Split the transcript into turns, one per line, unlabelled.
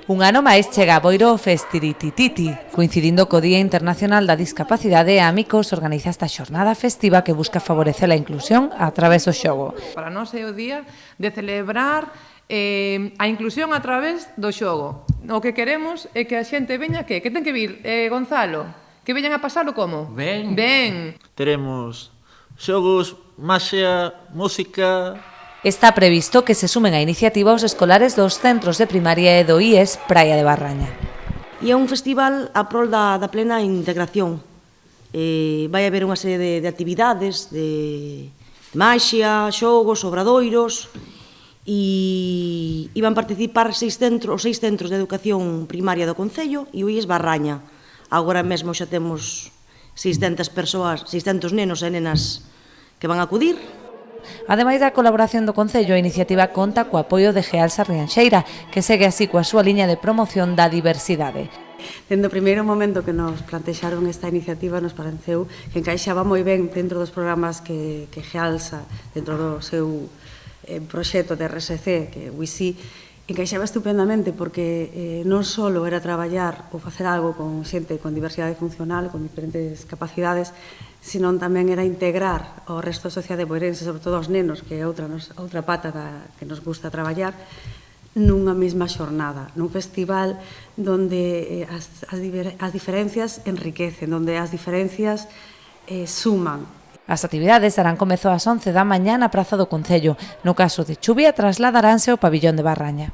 Un ano máis chega a Boiro o Festiritititi. Coincidindo co Día Internacional da Discapacidade, a Amicos organiza esta xornada festiva que busca favorecer a inclusión a través do xogo.
Para nós é o día de celebrar a inclusión a través do xogo. O que queremos é que a xente veña que ten que vir, Gonzalo, que veñan a pasalo como? Ben.
Teremos xogos, maxia, música.
Está previsto que se sumen á iniciativa os escolares dos centros de primaria e do IES Praia de Barraña.
E é un festival a prol da plena integración. Vai haber unha serie de actividades, de maxia, xogos, obradoiros, e van participar os seis centros de educación primaria do Concello e o IES Barraña. Agora mesmo xa temos 600 persoas, 600 nenos e nenas que van a acudir.
Ademais da colaboración do Concello, a iniciativa conta co apoio de Gealsa Rianxeira, que segue así coa súa liña de promoción da diversidade.
Dende o primeiro momento que nos plantexaron esta iniciativa nos pareceu que encaixaba moi ben dentro dos programas que Gealsa, dentro do seu proxecto de RSC, que WISI, encaixaba estupendamente porque non só era traballar ou facer algo con xente con diversidade funcional, con diferentes capacidades, senón tamén era integrar o resto da sociedade boirense, sobre todo os nenos, que é outra pata que nos gusta traballar, nunha mesma xornada, nun festival onde as diferencias enriquecen, onde as diferencias suman.
As actividades darán comezo ás 11 da mañá na Praza do Concello. No caso de chuvia, trasladaranse ao pabillón de Barraña.